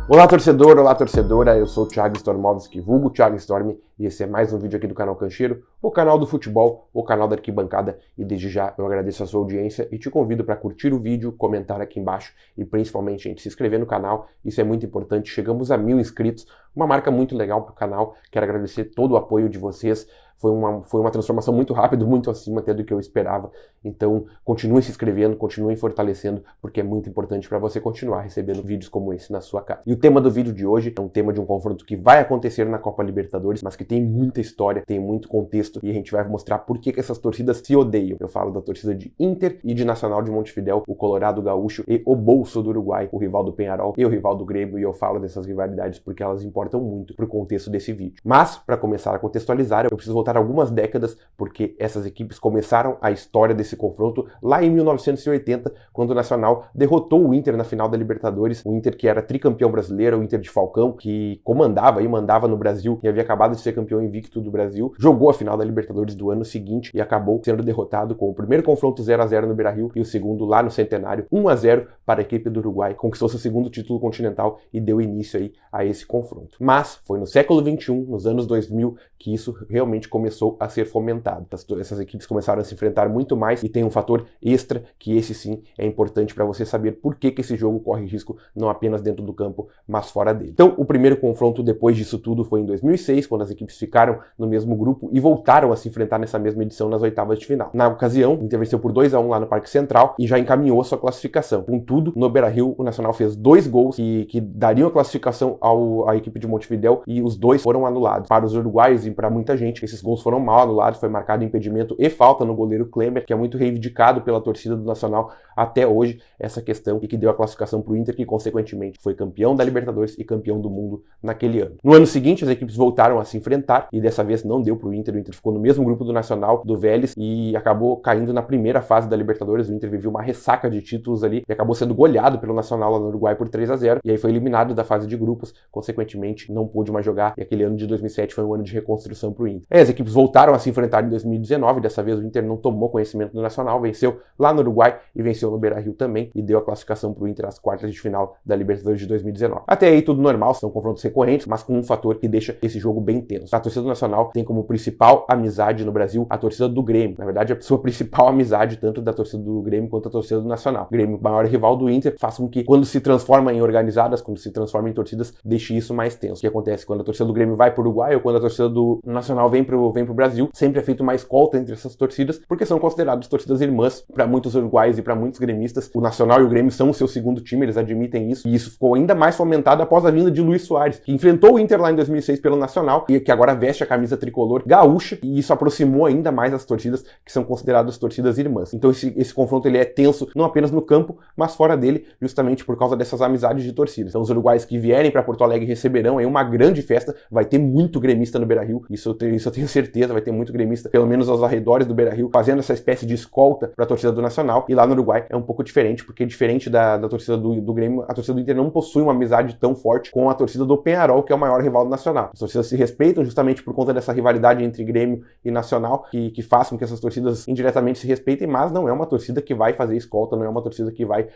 Olá torcedor, olá torcedora, eu sou o Thiago Stormovski, vulgo Thiago Storm, e esse é mais um vídeo aqui do canal Cancheiro, o canal do futebol, o canal da arquibancada, e desde já eu agradeço a sua audiência e te convido para curtir o vídeo, comentar aqui embaixo e principalmente, gente, se inscrever no canal, isso é muito importante, chegamos a 1000 inscritos, uma marca muito legal para o canal, quero agradecer todo o apoio de vocês. Foi uma transformação muito rápida, muito acima até do que eu esperava. Então, continue se inscrevendo, continue fortalecendo, porque é muito importante para você continuar recebendo vídeos como esse na sua casa. E o tema do vídeo de hoje é um tema de um confronto que vai acontecer na Copa Libertadores, mas que tem muita história, tem muito contexto, e a gente vai mostrar por que essas torcidas se odeiam. Eu falo da torcida de Inter e de Nacional de Montevidéu, o Colorado Gaúcho e o Bolso do Uruguai, o rival do Peñarol e o rival do Grêmio, e eu falo dessas rivalidades porque elas importam muito pro contexto desse vídeo. Mas, para começar a contextualizar, eu preciso voltar algumas décadas, porque essas equipes começaram a história desse confronto lá em 1980, quando o Nacional derrotou o Inter na final da Libertadores, o Inter que era tricampeão brasileiro, o Inter de Falcão, que comandava e mandava no Brasil e havia acabado de ser campeão invicto do Brasil, jogou a final da Libertadores do ano seguinte e acabou sendo derrotado com o primeiro confronto 0-0 no Beira-Rio e o segundo lá no Centenário, 1-0 para a equipe do Uruguai, conquistou seu segundo título continental e deu início aí a esse confronto. Mas foi no século XXI, nos anos 2000, que isso realmente começou a ser fomentado. Essas equipes começaram a se enfrentar muito mais e tem um fator extra que esse sim é importante para você saber por que esse jogo corre risco não apenas dentro do campo, mas fora dele. Então, o primeiro confronto depois disso tudo foi em 2006, quando as equipes ficaram no mesmo grupo e voltaram a se enfrentar nessa mesma edição nas oitavas de final. Na ocasião, o Inter venceu por 2-1 lá no Parque Central e já encaminhou sua classificação. Contudo, no Beira-Rio, o Nacional fez 2 gols que dariam a classificação à equipe de Montevidéu e os 2 foram anulados. Para os uruguaios e para muita gente, esses gols foram mal anulados, foi marcado impedimento e falta no goleiro Klemer, que é muito reivindicado pela torcida do Nacional até hoje, essa questão, e que deu a classificação para o Inter, que consequentemente foi campeão da Libertadores e campeão do mundo naquele ano. No ano seguinte, as equipes voltaram a se enfrentar e dessa vez não deu para o Inter ficou no mesmo grupo do Nacional, do Vélez, e acabou caindo na primeira fase da Libertadores. O Inter viveu uma ressaca de títulos ali e acabou sendo goleado pelo Nacional lá no Uruguai por 3-0, e aí foi eliminado da fase de grupos, consequentemente não pôde mais jogar, e aquele ano de 2007 foi um ano de reconstrução para o Inter. As equipes voltaram a se enfrentar em 2019, dessa vez o Inter não tomou conhecimento do Nacional, venceu lá no Uruguai e venceu no Beira-Rio também, e deu a classificação para o Inter às quartas de final da Libertadores de 2019. Até aí tudo normal, são confrontos recorrentes, mas com um fator que deixa esse jogo bem tenso. A torcida do Nacional tem como principal amizade no Brasil a torcida do Grêmio. Na verdade, a sua principal amizade, tanto da torcida do Grêmio quanto da torcida do Nacional. O Grêmio, maior rival do Inter, faz com que quando se transforma em organizadas, quando se transforma em torcidas, deixe isso mais tenso. O que acontece quando a torcida do Grêmio vai para o Uruguai ou quando a torcida do Nacional vem pro Brasil, sempre é feito uma escolta entre essas torcidas, porque são consideradas torcidas irmãs para muitos uruguaios e para muitos gremistas. O Nacional e o Grêmio são o seu segundo time, eles admitem isso, e isso ficou ainda mais fomentado após a vinda de Luis Soares, que enfrentou o Inter lá em 2006 pelo Nacional e que agora veste a camisa tricolor gaúcha, e isso aproximou ainda mais as torcidas que são consideradas torcidas irmãs. Então esse confronto ele é tenso não apenas no campo, mas fora dele, justamente por causa dessas amizades de torcidas. Então os uruguaios que vierem para Porto Alegre receberão aí uma grande festa, vai ter muito gremista no Beira-Rio, isso eu tenho certeza, vai ter muito gremista, pelo menos aos arredores do Beira-Rio, fazendo essa espécie de escolta para a torcida do Nacional, e lá no Uruguai é um pouco diferente, porque diferente da torcida do Grêmio, a torcida do Inter não possui uma amizade tão forte com a torcida do Peñarol, que é o maior rival do Nacional. As torcidas se respeitam justamente por conta dessa rivalidade entre Grêmio e Nacional, que faz com que essas torcidas indiretamente se respeitem, mas não é uma torcida que vai fazer escolta, não é uma torcida que vai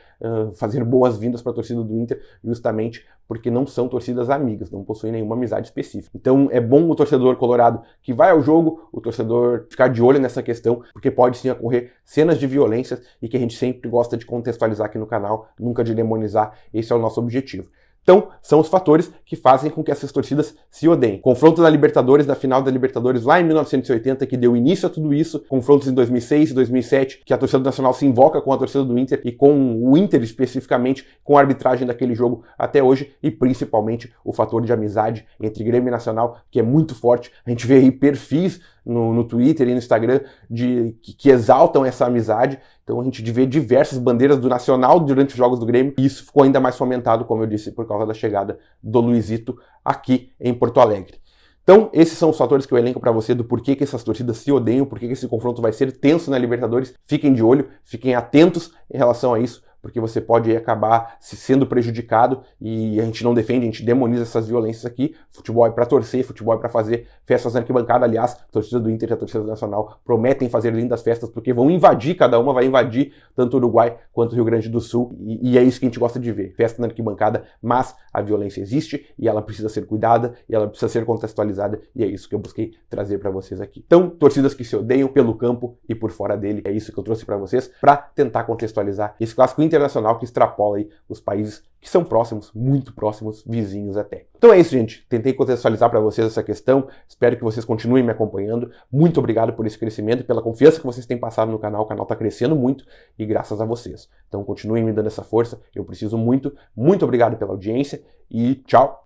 fazer boas-vindas para a torcida do Inter, justamente porque não são torcidas amigas, não possuem nenhuma amizade específica. Então é bom o torcedor colorado que vai ao jogo, o torcedor ficar de olho nessa questão, porque pode sim ocorrer cenas de violência e que a gente sempre gosta de contextualizar aqui no canal, nunca de demonizar, esse é o nosso objetivo. Então, são os fatores que fazem com que essas torcidas se odeiem. Confronto da Libertadores, da final da Libertadores lá em 1980, que deu início a tudo isso. Confrontos em 2006 e 2007, que a torcida do Nacional se invoca com a torcida do Inter e com o Inter especificamente, com a arbitragem daquele jogo até hoje, e principalmente o fator de amizade entre Grêmio e Nacional, que é muito forte. A gente vê aí perfis no Twitter e no Instagram que exaltam essa amizade. Então a gente vê diversas bandeiras do Nacional durante os jogos do Grêmio, e isso ficou ainda mais fomentado, como eu disse, por causa da chegada do Luizito aqui em Porto Alegre. Então, esses são os fatores que eu elenco para você do porquê que essas torcidas se odeiam, porquê que esse confronto vai ser tenso na Libertadores. Fiquem de olho, fiquem atentos em relação a isso, porque você pode aí acabar se sendo prejudicado, e a gente não defende, a gente demoniza essas violências aqui. Futebol é para torcer, futebol é para fazer festas na arquibancada. Aliás, a torcida do Inter e a torcida do Nacional prometem fazer lindas festas, porque vão invadir, cada uma vai invadir tanto o Uruguai quanto o Rio Grande do Sul, e é isso que a gente gosta de ver, festa na arquibancada, mas a violência existe, e ela precisa ser cuidada, e ela precisa ser contextualizada, e é isso que eu busquei trazer para vocês aqui. Então, torcidas que se odeiam pelo campo e por fora dele, é isso que eu trouxe para vocês, para tentar contextualizar esse clássico internacional que extrapola aí os países que são próximos, muito próximos, vizinhos até. Então é isso, gente. Tentei contextualizar para vocês essa questão. Espero que vocês continuem me acompanhando. Muito obrigado por esse crescimento e pela confiança que vocês têm passado no canal. O canal está crescendo muito e graças a vocês. Então continuem me dando essa força. Eu preciso muito. Muito obrigado pela audiência e tchau!